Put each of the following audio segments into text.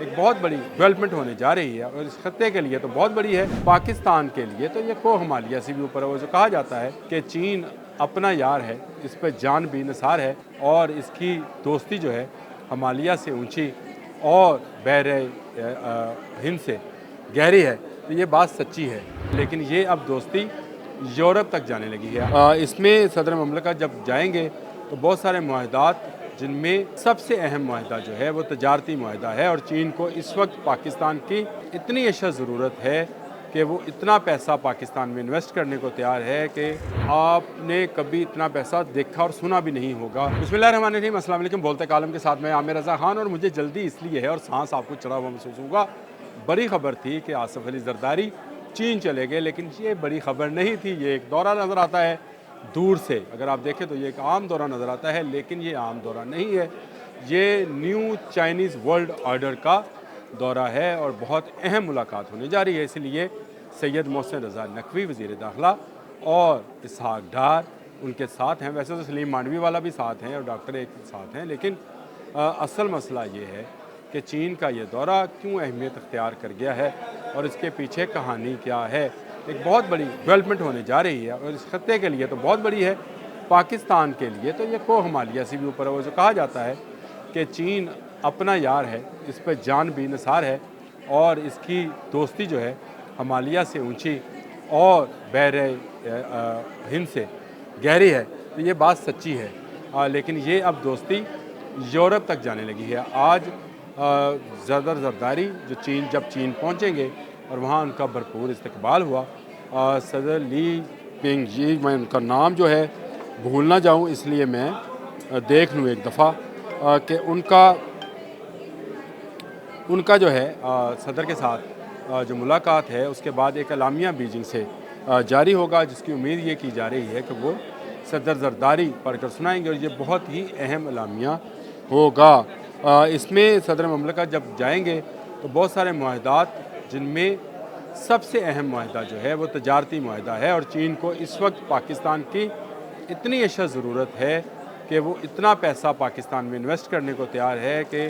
ایک بہت بڑی ڈیولپمنٹ ہونے جا رہی ہے اور اس خطے کے لیے تو بہت بڑی ہے، پاکستان کے لیے تو یہ کوہ ہمالیہ سے بھی اوپر ہے۔ وہ جو کہا جاتا ہے کہ چین اپنا یار ہے، اس پہ جان بھی نثار ہے اور اس کی دوستی جو ہے ہمالیہ سے اونچی اور بحر ہند سے گہری ہے، تو یہ بات سچی ہے۔ لیکن یہ اب دوستی یورپ تک جانے لگی ہے۔ اس میں صدر مملکت جب جائیں گے تو بہت سارے معاہدات، جن میں سب سے اہم معاہدہ جو ہے وہ تجارتی معاہدہ ہے، اور چین کو اس وقت پاکستان کی اتنی اشد ضرورت ہے کہ وہ اتنا پیسہ پاکستان میں انویسٹ کرنے کو تیار ہے کہ آپ نے کبھی اتنا پیسہ دیکھا اور سنا بھی نہیں ہوگا۔ بسم اللہ الرحمن الرحیم، السلام علیکم۔ بولتے کالم کے ساتھ میں عامر رضا خان، اور مجھے جلدی اس لیے ہے اور سانس آپ کو چڑھا ہوا محسوس ہوگا۔ بڑی خبر تھی کہ آصف علی زرداری چین چلے گئے، لیکن یہ بڑی خبر نہیں تھی۔ یہ ایک دورہ نظر آتا ہے دور سے، اگر آپ دیکھیں تو یہ ایک عام دورہ نظر آتا ہے، لیکن یہ عام دورہ نہیں ہے۔ یہ نیو چائنیز ورلڈ آرڈر کا دورہ ہے اور بہت اہم ملاقات ہونے جا رہی ہے۔ اس لیے سید محسن رضا نقوی وزیر داخلہ اور اسحاق ڈار ان کے ساتھ ہیں۔ ویسے تو سلیم مانوی والا بھی ساتھ ہیں اور ڈاکٹر ایک ساتھ ہیں، لیکن اصل مسئلہ یہ ہے کہ چین کا یہ دورہ کیوں اہمیت اختیار کر گیا ہے اور اس کے پیچھے کہانی کیا ہے۔ ایک بہت بڑی ڈیولپمنٹ ہونے جا رہی ہے اور اس خطے کے لیے تو بہت بڑی ہے، پاکستان کے لیے تو یہ کوہ ہمالیہ سے بھی اوپر ہے۔ وہ جو کہا جاتا ہے کہ چین اپنا یار ہے، اس پہ جان بھی نثار ہے اور اس کی دوستی جو ہے ہمالیہ سے اونچی اور بحر ہند سے گہری ہے، تو یہ بات سچی ہے۔ لیکن یہ اب دوستی یورپ تک جانے لگی ہے۔ آج صدر زرداری جب چین پہنچیں گے اور وہاں ان کا بھرپور استقبال ہوا، صدر لی پینگ جی، میں ان کا نام جو ہے بھول نہ جاؤں اس لیے میں دیکھ لوں ایک دفعہ کہ ان کا جو ہے صدر کے ساتھ جو ملاقات ہے، اس کے بعد ایک اعلامیہ بیجنگ سے جاری ہوگا، جس کی امید یہ کی جا رہی ہے کہ وہ صدر زرداری پڑھ کر سنائیں گے اور یہ بہت ہی اہم اعلامیہ ہوگا۔ اس میں صدر مملکت جب جائیں گے تو بہت سارے معاہدات، جن میں سب سے اہم معاہدہ جو ہے وہ تجارتی معاہدہ ہے، اور چین کو اس وقت پاکستان کی اتنی اشد ضرورت ہے کہ وہ اتنا پیسہ پاکستان میں انویسٹ کرنے کو تیار ہے کہ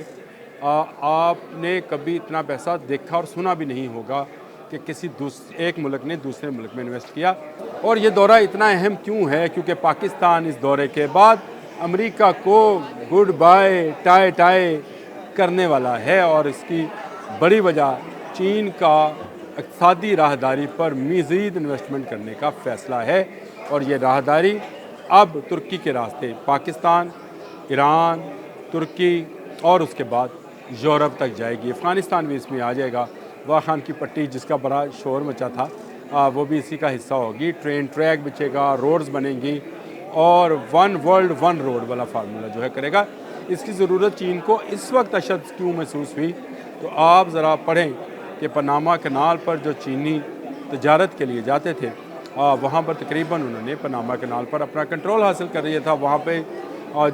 آپ نے کبھی اتنا پیسہ دیکھا اور سنا بھی نہیں ہوگا کہ کسی ایک ملک نے دوسرے ملک میں انویسٹ کیا۔ اور یہ دورہ اتنا اہم کیوں ہے؟ کیونکہ پاکستان اس دورے کے بعد امریکہ کو گڈ بائے ٹائے کرنے والا ہے، اور اس کی بڑی وجہ چین کا اقتصادی راہداری پر مزید انویسٹمنٹ کرنے کا فیصلہ ہے، اور یہ راہداری اب ترکی کے راستے پاکستان، ایران، ترکی اور اس کے بعد یورپ تک جائے گی۔ افغانستان بھی اس میں آ جائے گا۔ واخان خان کی پٹی، جس کا بڑا شور مچا تھا، وہ بھی اسی کا حصہ ہوگی۔ ٹرین ٹریک بچے گا، روڈز بنیں گی، اور ون ورلڈ ون روڈ والا فارمولہ جو ہے کرے گا۔ اس کی ضرورت چین کو اس وقت اشد کیوں محسوس ہوئی؟ تو آپ ذرا پڑھیں کہ پاناما کنال پر جو چینی تجارت کے لیے جاتے تھے، وہاں پر تقریباً انہوں نے پاناما کنال پر اپنا کنٹرول حاصل کر لیا تھا۔ وہاں پہ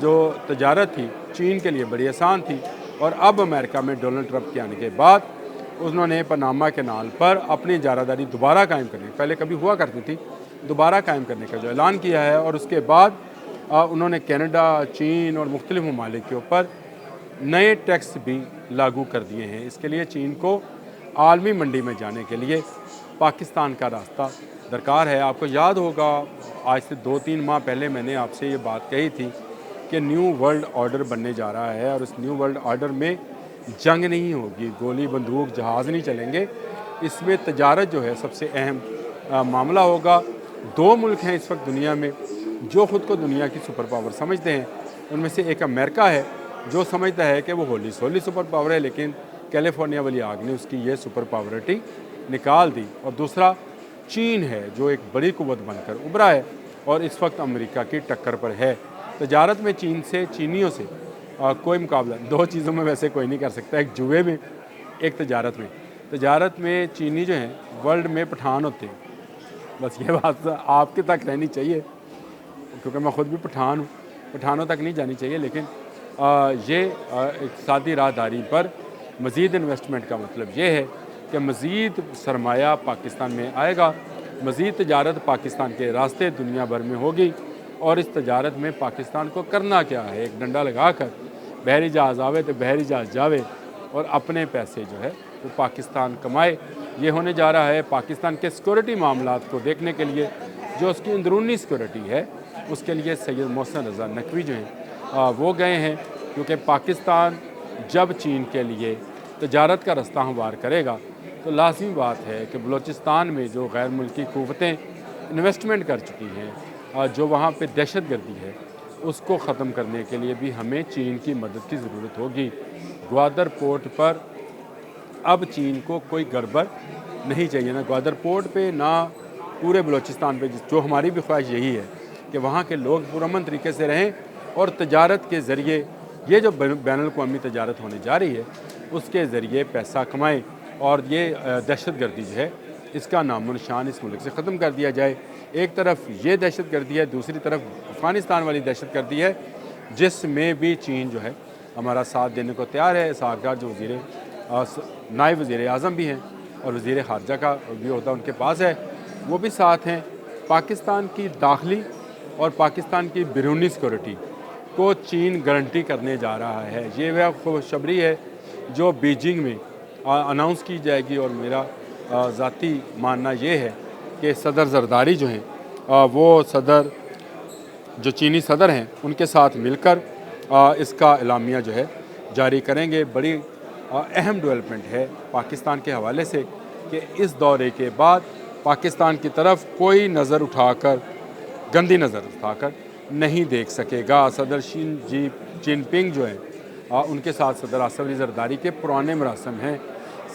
جو تجارت تھی چین کے لیے بڑی آسان تھی، اور اب امریکہ میں ڈونلڈ ٹرمپ کے آنے کے بعد انہوں نے پاناما کنال پر اپنی اجارہ داری دوبارہ قائم کرنے، پہلے کبھی ہوا کرتی تھی، دوبارہ قائم کرنے کا جو اعلان کیا ہے، اور اس کے بعد انہوں نے کینیڈا، چین اور مختلف ممالک کے اوپر نئے ٹیکس بھی لاگو کر دیے ہیں۔ اس کے لیے چین کو عالمی منڈی میں جانے کے لیے پاکستان کا راستہ درکار ہے۔ آپ کو یاد ہوگا آج سے 2-3 ماہ پہلے میں نے آپ سے یہ بات کہی تھی کہ نیو ورلڈ آرڈر بننے جا رہا ہے، اور اس نیو ورلڈ آرڈر میں جنگ نہیں ہوگی، گولی بندوق جہاز نہیں چلیں گے، اس میں تجارت جو ہے سب سے اہم معاملہ ہوگا۔ 2 ملک ہیں اس وقت دنیا میں جو خود کو دنیا کی سپر پاور سمجھتے ہیں۔ ان میں سے ایک امریکہ ہے جو سمجھتا ہے کہ وہ ہولی سولی سپر پاور ہے، لیکن کیلیفورنیا والی آگ نے اس کی یہ سپر پاورٹی نکال دی۔ اور دوسرا چین ہے جو ایک بڑی قوت بن کر ابھرا ہے اور اس وقت امریکہ کی ٹکر پر ہے۔ تجارت میں چینیوں سے کوئی مقابلہ 2 چیزوں میں ویسے کوئی نہیں کر سکتا، ایک جوئے میں، ایک تجارت میں چینی جو ہیں ورلڈ میں پٹھان ہوتے ہیں۔ بس یہ بات آپ کے تک رہنی چاہیے، کیونکہ میں خود بھی پٹھان ہوں، پٹھانوں تک نہیں جانی چاہیے، لیکن یہ اقتصادی راہداری پر مزید انویسٹمنٹ کا مطلب یہ ہے کہ مزید سرمایہ پاکستان میں آئے گا، مزید تجارت پاکستان کے راستے دنیا بھر میں ہوگی، اور اس تجارت میں پاکستان کو کرنا کیا ہے؟ ایک ڈنڈا لگا کر بحری جہاز آوے تو بحری جہاز جاوے، اور اپنے پیسے جو ہے وہ پاکستان کمائے۔ یہ ہونے جا رہا ہے پاکستان کے سیکورٹی معاملات کو دیکھنے کے لیے، جو اس کی اندرونی سیکورٹی ہے اس کے لیے سید محسن رضا نقوی جو ہیں وہ گئے ہیں، کیونکہ پاکستان جب چین کے لیے تجارت کا رستہ ہموار کرے گا تو لازمی بات ہے کہ بلوچستان میں جو غیر ملکی قوتیں انویسٹمنٹ کر چکی ہیں اور جو وہاں پہ دہشت گردی ہے اس کو ختم کرنے کے لیے بھی ہمیں چین کی مدد کی ضرورت ہوگی۔ گوادر پورٹ پر اب چین کو کوئی گڑبڑ نہیں چاہیے، نہ گوادر پورٹ پہ نہ پورے بلوچستان پہ، جو ہماری بھی خواہش یہی ہے کہ وہاں کے لوگ پرامن طریقے سے رہیں اور تجارت کے ذریعے یہ جو بین الاقوامی تجارت ہونے جا رہی ہے اس کے ذریعے پیسہ کمائیں اور یہ دہشت گردی جو ہے اس کا نام و نشان اس ملک سے ختم کر دیا جائے۔ ایک طرف یہ دہشت گردی ہے، دوسری طرف افغانستان والی دہشت گردی ہے جس میں بھی چین جو ہے ہمارا ساتھ دینے کو تیار ہے۔ اسحاق ڈار جو نائب وزیر اعظم بھی ہیں اور وزیر خارجہ کا بھی عہدہ ان کے پاس ہے، وہ بھی ساتھ ہیں۔ پاکستان کی داخلی اور پاکستان کی بیرونی سیکورٹی کو چین گارنٹی کرنے جا رہا ہے۔ یہ وہ خوشخبری ہے جو بیجنگ میں اناؤنس کی جائے گی، اور میرا ذاتی ماننا یہ ہے کہ صدر زرداری جو ہیں وہ جو چینی صدر ہیں ان کے ساتھ مل کر اس کا اعلامیہ جو ہے جاری کریں گے۔ بڑی اہم ڈیولپمنٹ ہے پاکستان کے حوالے سے کہ اس دورے کے بعد پاکستان کی طرف کوئی نظر اٹھا کر، گندی نظر اٹھا کر نہیں دیکھ سکے گا۔ صدر شی جن پنگ جو ہیں ان کے ساتھ صدر آصف علی زرداری کے پرانے مراسم ہیں۔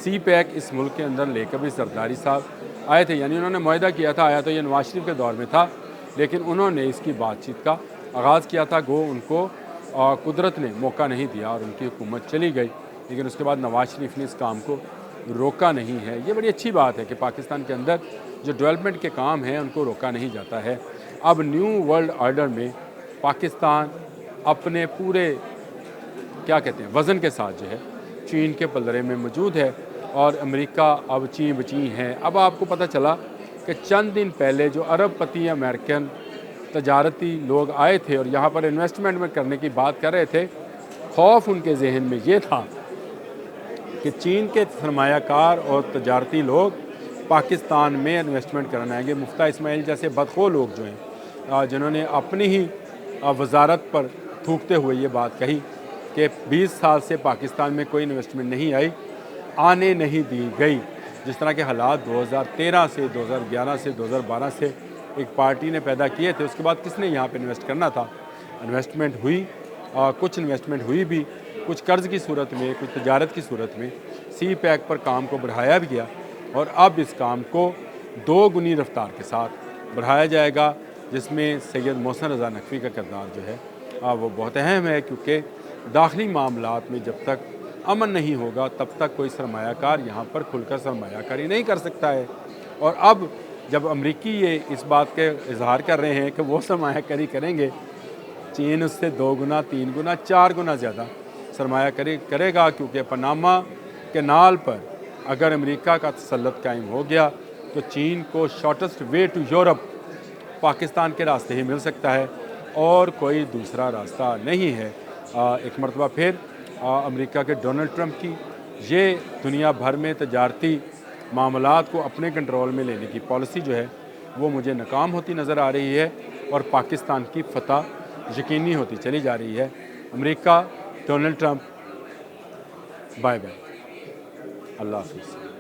سی پیک اس ملک کے اندر لے کر بھی زرداری صاحب آئے تھے، یعنی انہوں نے معاہدہ کیا تھا، آیا تو یہ نواز شریف کے دور میں تھا، لیکن انہوں نے اس کی بات چیت کا آغاز کیا تھا، گو ان کو قدرت نے موقع نہیں دیا اور ان کی حکومت چلی گئی، لیکن اس کے بعد نواز شریف نے اس کام کو روکا نہیں ہے۔ یہ بڑی اچھی بات ہے کہ پاکستان کے اندر جو ڈیولپمنٹ کے کام ہیں ان کو روکا نہیں جاتا ہے۔ اب نیو ورلڈ آرڈر میں پاکستان اپنے پورے وزن کے ساتھ جو ہے چین کے پلڑے میں موجود ہے، اور امریکہ اب چین بچیں ہے۔ اب آپ کو پتہ چلا کہ چند دن پہلے جو عرب پتی امریکن تجارتی لوگ آئے تھے اور یہاں پر انویسٹمنٹ کرنے کی بات کر رہے تھے، خوف ان کے ذہن میں یہ تھا کہ چین کے سرمایہ کار اور تجارتی لوگ پاکستان میں انویسٹمنٹ کرنے آئیں گے۔ مفتیٰ اسماعیل جیسے بدخو لوگ جو ہیں جنہوں نے اپنی ہی وزارت پر تھوکتے ہوئے یہ بات کہی کہ 20 سال سے پاکستان میں کوئی انویسٹمنٹ نہیں آئی، آنے نہیں دی گئی۔ جس طرح کے حالات 2013 سے 2011 سے 2012 سے ایک پارٹی نے پیدا کیے تھے، اس کے بعد کس نے یہاں پہ انویسٹ کرنا تھا؟ انویسٹمنٹ ہوئی، کچھ انویسٹمنٹ ہوئی بھی، کچھ قرض کی صورت میں، کچھ تجارت کی صورت میں۔ سی پیک پر کام کو بڑھایا بھی گیا، اور اب اس کام کو 2 گنی رفتار کے ساتھ بڑھایا جائے گا، جس میں سید محسن رضا نقوی کا کردار جو ہے وہ بہت اہم ہے، کیونکہ داخلی معاملات میں جب تک امن نہیں ہوگا تب تک کوئی سرمایہ کار یہاں پر کھل کر سرمایہ کاری نہیں کر سکتا ہے۔ اور اب جب امریکی یہ اس بات کے اظہار کر رہے ہیں کہ وہ سرمایہ کاری کریں گے، چین اس سے 2 گنا 3 گنا 4 گنا زیادہ سرمایہ کاری کرے گا، کیونکہ پاناما کینال پر اگر امریکہ کا تسلط قائم ہو گیا تو چین کو شارٹسٹ وے ٹو یورپ پاکستان کے راستے ہی مل سکتا ہے، اور کوئی دوسرا راستہ نہیں ہے۔ ایک مرتبہ پھر امریکہ کے ڈونلڈ ٹرمپ کی یہ دنیا بھر میں تجارتی معاملات کو اپنے کنٹرول میں لینے کی پالیسی جو ہے وہ مجھے ناکام ہوتی نظر آ رہی ہے، اور پاکستان کی فتح یقینی ہوتی چلی جا رہی ہے۔ امریکہ، ڈونلڈ ٹرمپ، بائے بائے، اللہ حافظ۔